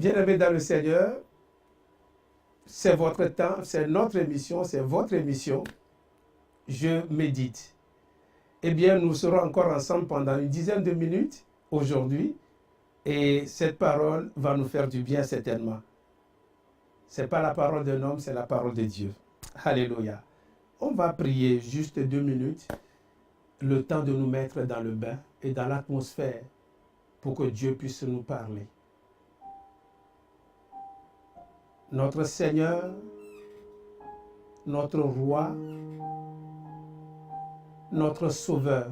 Bien-aimés dans le Seigneur, c'est votre temps, c'est notre émission, c'est votre émission. Je médite. Eh bien, nous serons encore ensemble pendant une dizaine de minutes aujourd'hui et cette parole va nous faire du bien certainement. Ce n'est pas la parole d'un homme, c'est la parole de Dieu. Alléluia. On va prier juste 2 minutes, le temps de nous mettre dans le bain et dans l'atmosphère pour que Dieu puisse nous parler. Notre Seigneur, notre Roi, notre Sauveur,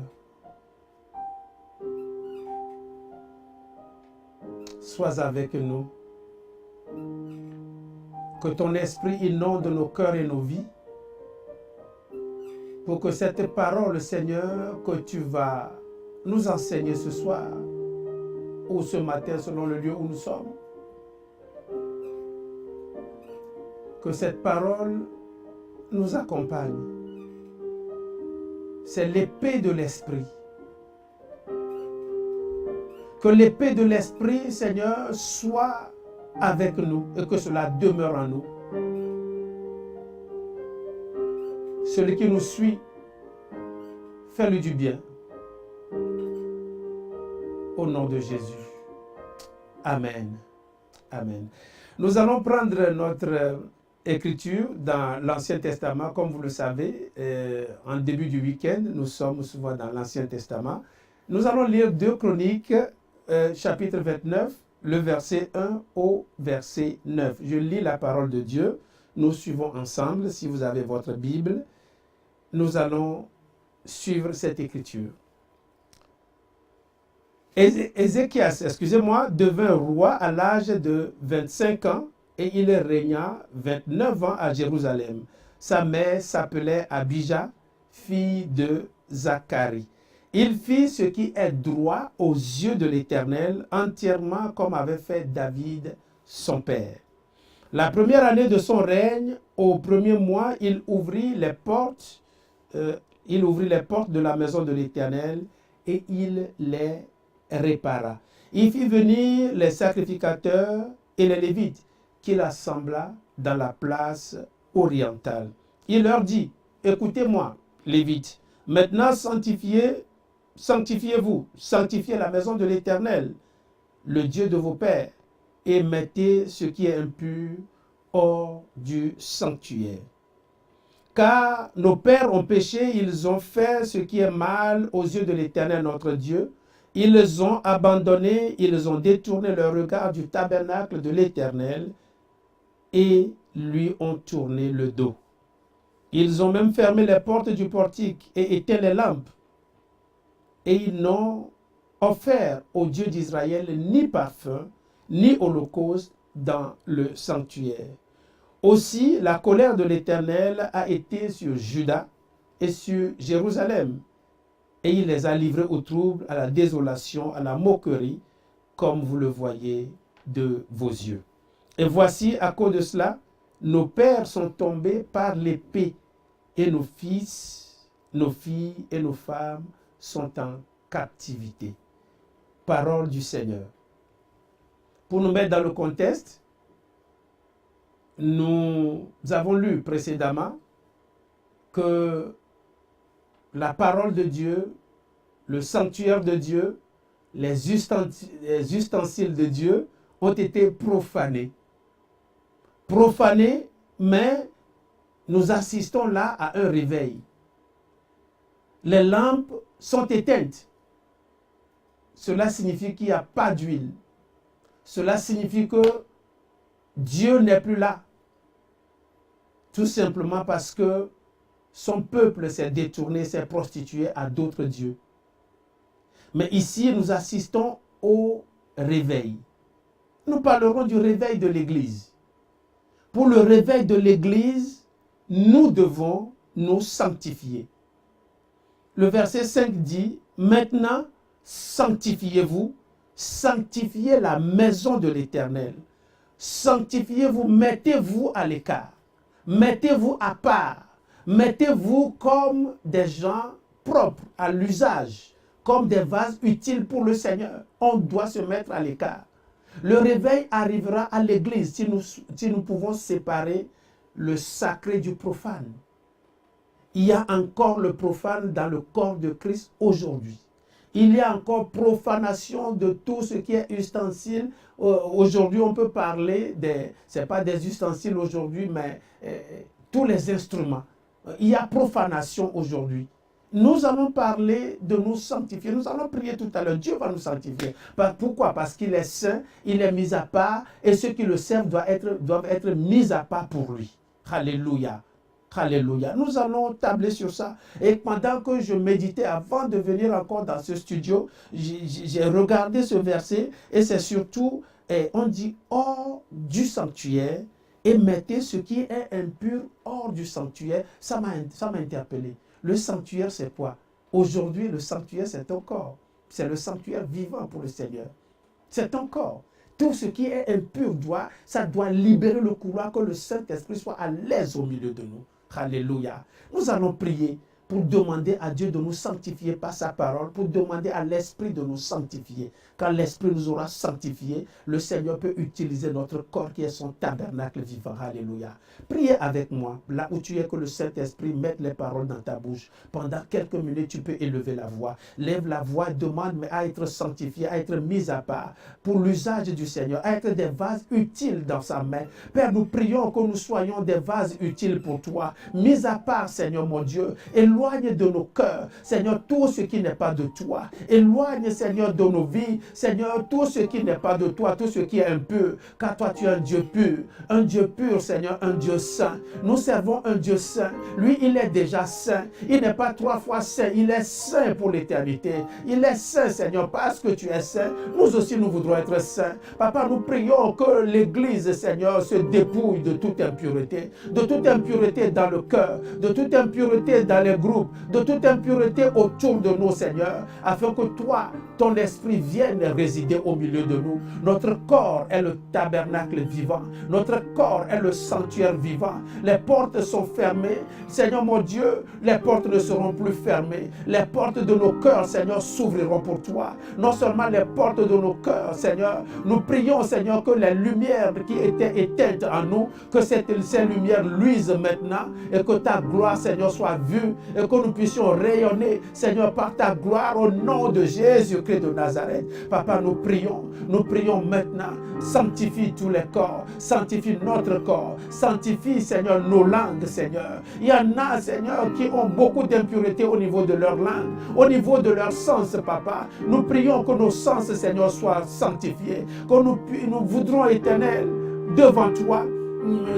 sois avec nous. Que ton esprit inonde nos cœurs et nos vies pour que cette parole, Seigneur, que tu vas nous enseigner ce soir ou ce matin selon le lieu où nous sommes, que cette parole nous accompagne. C'est l'épée de l'esprit. Que l'épée de l'esprit, Seigneur, soit avec nous et que cela demeure en nous. Celui qui nous suit, fais-lui du bien. Au nom de Jésus. Amen. Amen. Nous allons prendre notre écriture dans l'Ancien Testament. Comme vous le savez, en début du week-end, nous sommes souvent dans l'Ancien Testament. Nous allons lire 2 Chroniques, chapitre 29, le verset 1 au verset 9. Je lis la parole de Dieu. Nous suivons ensemble. Si vous avez votre Bible, nous allons suivre cette écriture. Ézéchias, excusez-moi, devint roi à l'âge de 25 ans et il régna 29 ans à Jérusalem. Sa mère s'appelait Abijah, fille de Zacharie. Il fit ce qui est droit aux yeux de l'Éternel, entièrement comme avait fait David, son père. La première année de son règne, au premier mois, il ouvrit les portes de la maison de l'Éternel et il les répara. Il fit venir les sacrificateurs et les Lévites qu'il assembla dans la place orientale. Il leur dit, écoutez-moi, Lévites, maintenant sanctifiez-vous, sanctifiez la maison de l'Éternel, le Dieu de vos pères, et mettez ce qui est impur hors du sanctuaire. Car nos pères ont péché, ils ont fait ce qui est mal aux yeux de l'Éternel notre Dieu. Ils ont abandonné, ils ont détourné leur regard du tabernacle de l'Éternel et lui ont tourné le dos. Ils ont même fermé les portes du portique et éteint les lampes. Et ils n'ont offert au Dieu d'Israël ni parfum, ni holocauste dans le sanctuaire. Aussi, la colère de l'Éternel a été sur Juda et sur Jérusalem. Et il les a livrés au trouble, à la désolation, à la moquerie, comme vous le voyez de vos yeux. Et voici, à cause de cela, nos pères sont tombés par l'épée, et nos fils, nos filles et nos femmes sont en captivité. Parole du Seigneur. Pour nous mettre dans le contexte, nous avons lu précédemment que la parole de Dieu, le sanctuaire de Dieu, les ustensiles de Dieu ont été profanés. Profanés, mais nous assistons là à un réveil. Les lampes sont éteintes. Cela signifie qu'il n'y a pas d'huile. Cela signifie que Dieu n'est plus là. Tout simplement parce que son peuple s'est détourné, s'est prostitué à d'autres dieux. Mais ici, nous assistons au réveil. Nous parlerons du réveil de l'Église. Pour le réveil de l'Église, nous devons nous sanctifier. Le verset 5 dit, « Maintenant, sanctifiez-vous, sanctifiez la maison de l'Éternel. Sanctifiez-vous, mettez-vous à l'écart, mettez-vous à part. Mettez-vous comme des gens propres à l'usage, comme des vases utiles pour le Seigneur. On doit se mettre à l'écart. Le réveil arrivera à l'église si nous pouvons séparer le sacré du profane. Il y a encore le profane dans le corps de Christ aujourd'hui. Il y a encore profanation de tout ce qui est ustensile. Aujourd'hui, on peut parler ce n'est pas des ustensiles aujourd'hui, mais tous les instruments. Il y a profanation aujourd'hui. Nous allons parler de nous sanctifier. Nous allons prier tout à l'heure. Dieu va nous sanctifier. Pourquoi? Parce qu'il est saint, il est mis à part, et ceux qui le servent doivent être mis à part pour lui. Alléluia. Alléluia. Nous allons tabler sur ça. Et pendant que je méditais, avant de venir encore dans ce studio, j'ai regardé ce verset et c'est surtout, on dit hors du sanctuaire et mettez ce qui est impur hors du sanctuaire. Ça m'a interpellé. Le sanctuaire, c'est quoi? Aujourd'hui, le sanctuaire, c'est ton corps. C'est le sanctuaire vivant pour le Seigneur. C'est ton corps. Tout ce qui est impur ça doit libérer le couloir, que le Saint-Esprit soit à l'aise au milieu de nous. Alléluia. Nous allons prier pour demander à Dieu de nous sanctifier par sa parole, pour demander à l'Esprit de nous sanctifier. Quand l'Esprit nous aura sanctifiés, le Seigneur peut utiliser notre corps qui est son tabernacle vivant. Alléluia. Priez avec moi, là où tu es, que le Saint-Esprit mette les paroles dans ta bouche. Pendant quelques minutes, tu peux élever la voix. Lève la voix, demande à être sanctifié, à être mis à part pour l'usage du Seigneur, à être des vases utiles dans sa main. Père, nous prions que nous soyons des vases utiles pour toi, mis à part, Seigneur mon Dieu. Éloigne de nos cœurs, Seigneur, tout ce qui n'est pas de toi. Éloigne, Seigneur, de nos vies, Seigneur, tout ce qui n'est pas de toi, tout ce qui est impur. Car toi, tu es un Dieu pur, Seigneur, un Dieu saint. Nous servons un Dieu saint. Lui, il est déjà saint. Il n'est pas 3 fois saint, il est saint pour l'éternité. Il est saint, Seigneur, parce que tu es saint. Nous aussi, nous voudrons être saints. Papa, nous prions que l'Église, Seigneur, se dépouille de toute impureté dans le cœur, de toute impureté dans les groupes, de toute impureté autour de nous, Seigneur, afin que toi, ton esprit vienne résider au milieu de nous. Notre corps est le tabernacle vivant. Notre corps est le sanctuaire vivant. Les portes sont fermées. Seigneur mon Dieu, les portes ne seront plus fermées. Les portes de nos cœurs, Seigneur, s'ouvriront pour toi. Non seulement les portes de nos cœurs, Seigneur, nous prions, Seigneur, que les lumières qui étaient éteintes en nous, que ces lumières luisent maintenant et que ta gloire, Seigneur, soit vue et que nous puissions rayonner, Seigneur, par ta gloire au nom de Jésus-Christ de Nazareth. Papa, nous prions maintenant, sanctifie tous les corps, sanctifie notre corps, sanctifie, Seigneur, nos langues, Seigneur. Il y en a, Seigneur, qui ont beaucoup d'impuretés au niveau de leur langue, au niveau de leur sens, Papa. Nous prions que nos sens, Seigneur, soient sanctifiés, que nous voudrons, Éternel, devant toi,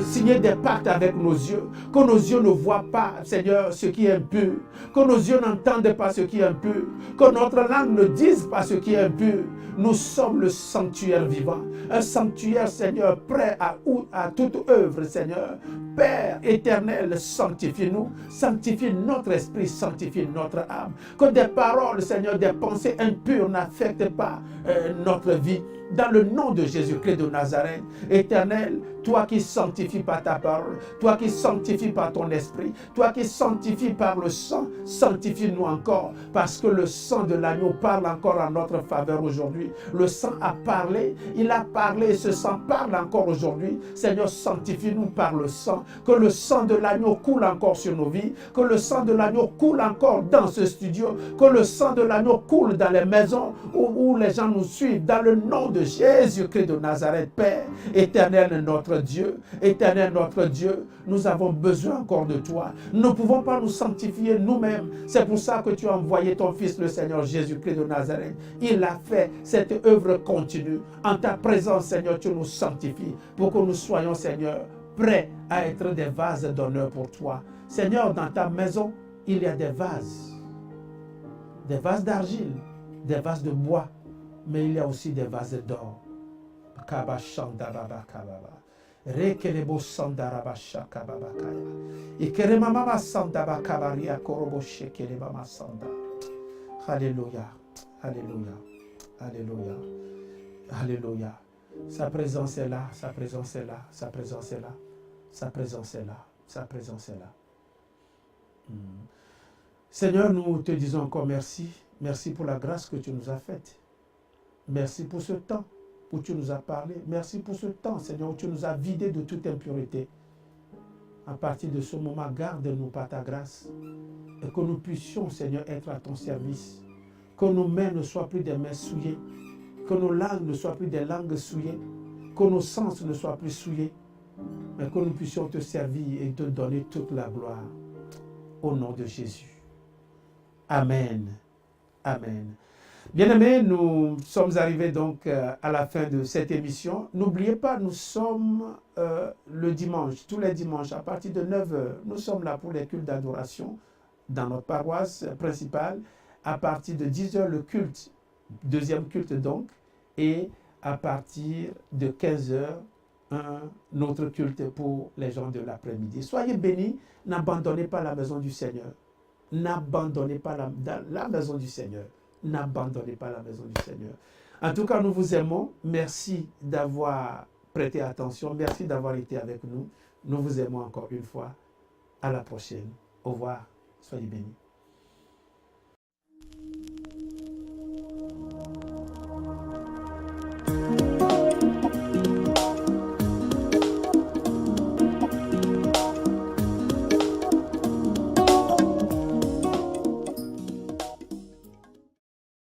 signer des pactes avec nos yeux, que nos yeux ne voient pas, Seigneur, ce qui est impur, que nos yeux n'entendent pas ce qui est impur, que notre langue ne dise pas ce qui est impur. Nous sommes le sanctuaire vivant, un sanctuaire, Seigneur, prêt à toute œuvre, Seigneur. Père éternel, sanctifie-nous, sanctifie notre esprit, sanctifie notre âme. Que des paroles, Seigneur, des pensées impures n'affectent pas notre vie. Dans le nom de Jésus-Christ de Nazareth, Éternel, toi qui sanctifies par ta parole, toi qui sanctifies par ton esprit, toi qui sanctifies par le sang, sanctifie-nous encore, parce que le sang de l'agneau parle encore en notre faveur aujourd'hui. Le sang a parlé, il a parlé et ce sang parle encore aujourd'hui. Seigneur, sanctifie-nous par le sang, que le sang de l'agneau coule encore sur nos vies, que le sang de l'agneau coule encore dans ce studio, que le sang de l'agneau coule dans les maisons où les gens nous suivent, dans le nom de Jésus-Christ de Nazareth. Père, éternel notre Dieu, éternel notre Dieu, nous avons besoin encore de toi. Nous ne pouvons pas nous sanctifier nous-mêmes. C'est pour ça que tu as envoyé ton Fils, le Seigneur Jésus-Christ de Nazareth. Il a fait cette œuvre continue. En ta présence, Seigneur, tu nous sanctifies pour que nous soyons, Seigneur, prêts à être des vases d'honneur pour toi. Seigneur, dans ta maison, il y a des vases d'argile, des vases de bois, mais il y a aussi des vases d'or. Rekelebo sandaraba shakababakaya. Ikeremama sandaba kabaria korobo shekeleba sanda. Alléluia. Alléluia. Alléluia. Alléluia. Sa présence est là, sa présence est là, sa présence est là, sa présence est là, sa présence est là. Seigneur, nous te disons encore merci. Merci pour la grâce que tu nous as faite. Merci pour ce temps. où tu nous as parlé. Merci pour ce temps, Seigneur, où tu nous as vidés de toute impureté. À partir de ce moment, garde-nous par ta grâce et que nous puissions, Seigneur, être à ton service. Que nos mains ne soient plus des mains souillées, que nos langues ne soient plus des langues souillées, que nos sens ne soient plus souillés, mais que nous puissions te servir et te donner toute la gloire. Au nom de Jésus. Amen. Amen. Bien-aimés, nous sommes arrivés donc à la fin de cette émission. N'oubliez pas, nous sommes le dimanche, tous les dimanches, à partir de 9h, nous sommes là pour les cultes d'adoration dans notre paroisse principale. À partir de 10h, le culte, deuxième culte donc, et à partir de 15h, un autre culte pour les gens de l'après-midi. Soyez bénis, n'abandonnez pas la maison du Seigneur. N'abandonnez pas la maison du Seigneur. N'abandonnez pas la maison du Seigneur. En tout cas, nous vous aimons. Merci d'avoir prêté attention. Merci d'avoir été avec nous. Nous vous aimons encore une fois. À la prochaine. Au revoir. Soyez bénis.